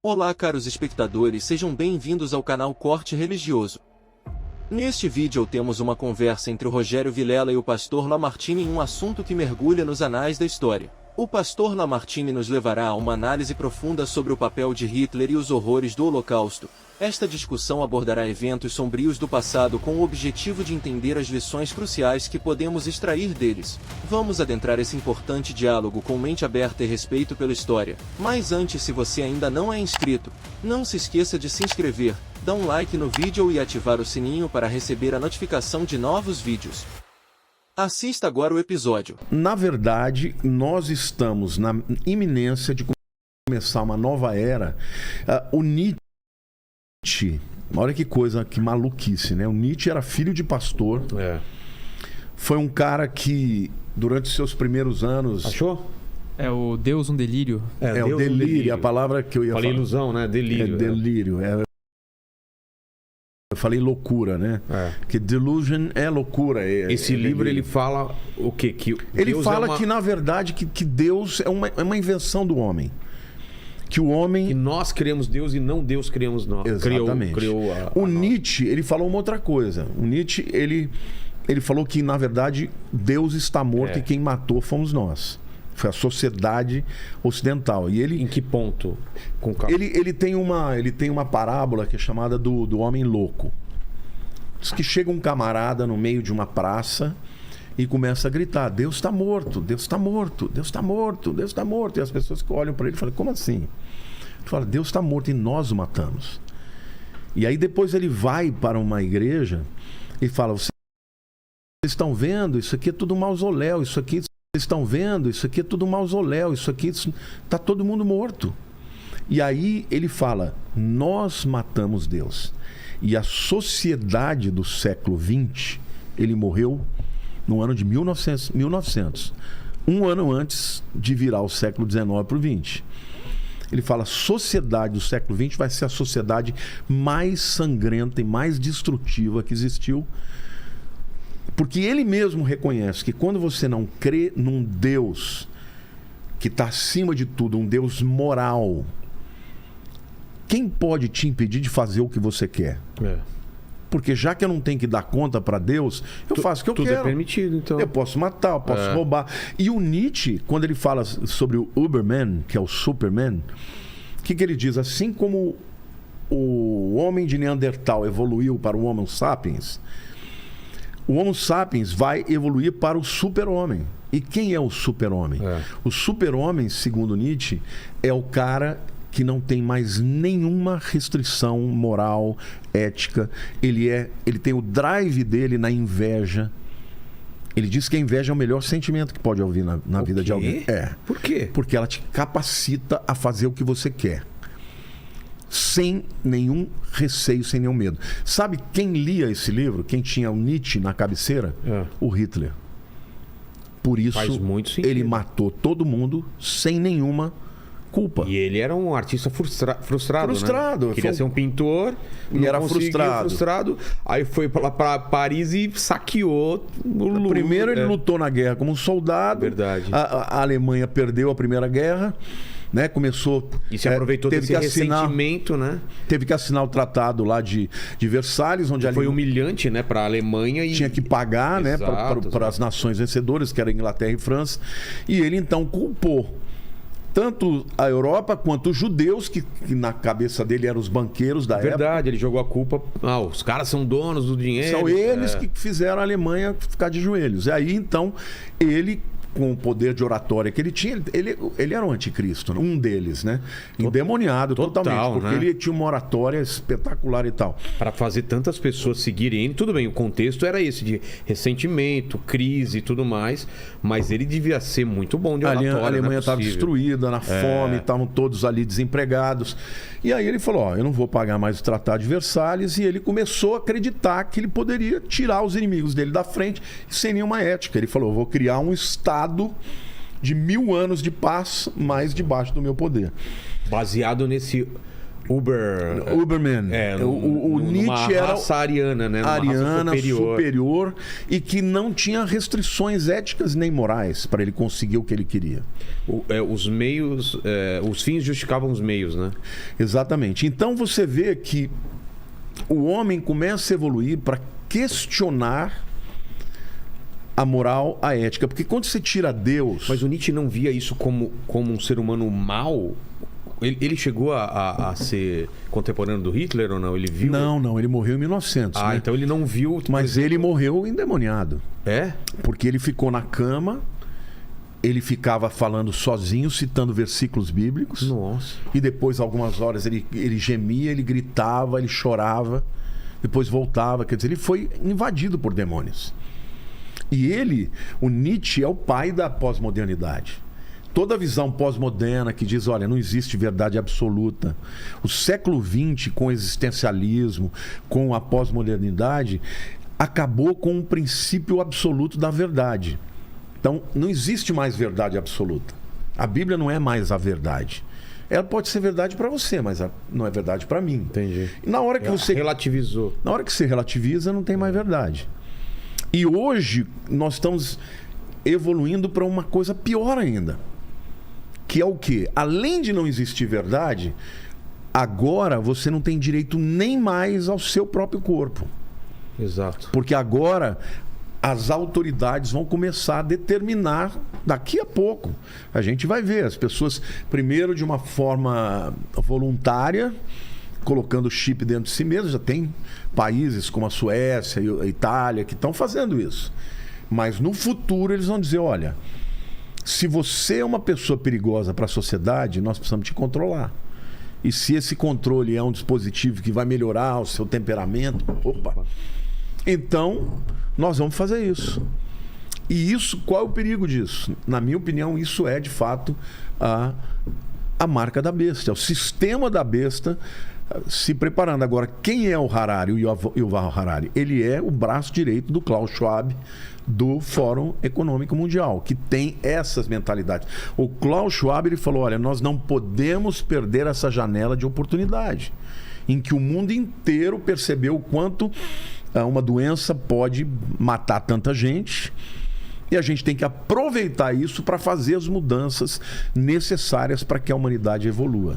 Olá, caros espectadores, sejam bem-vindos ao canal Corte Religioso. Neste vídeo temos uma conversa entre o Rogério Vilela e o pastor Lamartine em um assunto que mergulha nos anais da história. O pastor Lamartine nos levará a uma análise profunda sobre o papel de Hitler e os horrores do Holocausto. Esta discussão abordará eventos sombrios do passado com o objetivo de entender as lições cruciais que podemos extrair deles. Vamos adentrar esse importante diálogo com mente aberta e respeito pela história. Mas antes, se você ainda não é inscrito, não se esqueça de se inscrever, dar um like no vídeo e ativar o sininho para receber a notificação de novos vídeos. Assista agora o episódio. Na verdade, nós estamos na iminência de começar uma nova era. O Nietzsche, olha que coisa, que maluquice, né? O Nietzsche era filho de pastor. Foi um cara que, durante seus primeiros anos... Achou? É o Deus um delírio. É o delírio, a palavra que eu ia falar. Falei ilusão, né? Delírio. É delírio, Eu falei loucura, né? Que delusion é loucura. Esse livro, ele fala o quê? Que ele Deus fala que, na verdade, que Deus é uma invenção do homem. Que o homem... Que nós criamos Deus e não Deus criamos nós. Exatamente. O Nietzsche, ele falou uma outra coisa. O Nietzsche, ele falou que, na verdade, Deus está morto e quem matou fomos nós. Foi a sociedade ocidental. E ele... Em que ponto? Ele tem uma parábola que é chamada do homem louco. Diz que chega um camarada no meio de uma praça e começa a gritar: Deus está morto, Deus está morto, Deus está morto, Deus está morto. E as pessoas que olham para ele falam: como assim? Ele fala: Deus está morto e nós o matamos. E aí depois ele vai para uma igreja e fala: vocês estão vendo? Isso aqui é tudo mausoléu, isso aqui... Vocês estão vendo? Isso aqui é tudo mausoléu, isso aqui está todo mundo morto. E aí ele fala: nós matamos Deus. E a sociedade do século XX, ele morreu no ano de 1900, um ano antes de virar o século XIX para o XX. Ele fala: a sociedade do século XX vai ser a sociedade mais sangrenta e mais destrutiva que existiu. Porque ele mesmo reconhece que quando você não crê num Deus que está acima de tudo, um Deus moral, quem pode te impedir de fazer o que você quer? Porque já que eu não tenho que dar conta para Deus, eu faço o que eu quero. Tudo é permitido, então. Eu posso matar, eu posso roubar. E o Nietzsche, quando ele fala sobre o Uberman, que é o Superman, o que ele diz? Assim como o homem de Neandertal evoluiu para o Homo sapiens, o Homo sapiens vai evoluir para o super-homem. E quem é o super-homem? O super-homem, segundo Nietzsche, é o cara que não tem mais nenhuma restrição moral, ética. Ele tem o drive dele na inveja. Ele diz que a inveja é o melhor sentimento que pode ouvir na vida de alguém. Por quê? Porque ela te capacita a fazer o que você quer. Sem nenhum receio, sem nenhum medo. Sabe quem lia esse livro? Quem tinha o Nietzsche na cabeceira? O Hitler. Por isso, ele matou todo mundo sem nenhuma culpa. E ele era um artista frustrado, né? Queria ser um pintor e era frustrado. Aí foi para Paris e saqueou o Louvre. Primeiro ele lutou na guerra como um soldado. Verdade. A Alemanha perdeu a Primeira Guerra. Né? Começou... E se aproveitou desse ressentimento, né? Teve que assinar o tratado lá de Versalhes, onde foi humilhante, né, para a Alemanha e tinha que pagar, né, para as nações vencedoras, que eram Inglaterra e França. E ele então culpou tanto a Europa quanto os judeus, que na cabeça dele eram os banqueiros da época. Verdade, ele jogou a culpa. Os caras são donos do dinheiro. São eles que fizeram a Alemanha ficar de joelhos. E aí então ele, com o poder de oratória que ele tinha, ele era o anticristo, um deles, né? Endemoniado totalmente, porque ele tinha uma oratória espetacular e tal. Para fazer tantas pessoas seguirem ele, tudo bem, o contexto era esse, de ressentimento, crise e tudo mais, mas ele devia ser muito bom de oratória. A Alemanha estava destruída, na fome, estavam todos ali desempregados. E aí ele falou: eu não vou pagar mais o Tratado de Versalhes, e ele começou a acreditar que ele poderia tirar os inimigos dele da frente sem nenhuma ética. Ele falou: eu vou criar um Estado de 1000 anos de paz, mas debaixo do meu poder. Baseado nesse Uberman. O Nietzsche era raça ariana, né? ariana, superior, e que não tinha restrições éticas nem morais para ele conseguir o que ele queria. Os meios, os fins justificavam os meios, né? Exatamente. Então você vê que o homem começa a evoluir para questionar a moral, a ética. Porque quando você tira Deus... Mas o Nietzsche não via isso como um ser humano mau? Ele chegou a ser contemporâneo do Hitler ou não? Ele viu? Não, ele morreu em 1900. Ah, né? então ele não viu... Mas ele morreu endemoniado. É? Porque ele ficou na cama, ele ficava falando sozinho, citando versículos bíblicos. Nossa. E depois, algumas horas, ele gemia, ele gritava, ele chorava. Depois voltava. Quer dizer, ele foi invadido por demônios. E o Nietzsche é o pai da pós-modernidade. Toda a visão pós-moderna que diz, olha, não existe verdade absoluta. O século XX, com o existencialismo, com a pós-modernidade, acabou com o princípio absoluto da verdade. Então, não existe mais verdade absoluta. A Bíblia não é mais a verdade. Ela pode ser verdade para você, mas não é verdade para mim. Entendi. E na hora que você relativizou. Na hora que você relativiza, não tem mais verdade. E hoje nós estamos evoluindo para uma coisa pior ainda. Que é o quê? Além de não existir verdade, agora você não tem direito nem mais ao seu próprio corpo. Exato. Porque agora as autoridades vão começar a determinar, daqui a pouco, a gente vai ver as pessoas, primeiro de uma forma voluntária, colocando chip dentro de si mesmo. Já tem países como a Suécia e a Itália que estão fazendo isso. Mas no futuro eles vão dizer, olha, se você é uma pessoa perigosa para a sociedade, nós precisamos te controlar. E se esse controle é um dispositivo que vai melhorar o seu temperamento, então nós vamos fazer isso. E isso, qual é o perigo disso? Na minha opinião, isso é de fato a marca da besta, é o sistema da besta se preparando. Agora, quem é o Harari, o Yuval Harari? Ele é o braço direito do Klaus Schwab, do Fórum Econômico Mundial, que tem essas mentalidades. O Klaus Schwab, ele falou, olha, nós não podemos perder essa janela de oportunidade, em que o mundo inteiro percebeu o quanto uma doença pode matar tanta gente, e a gente tem que aproveitar isso para fazer as mudanças necessárias para que a humanidade evolua.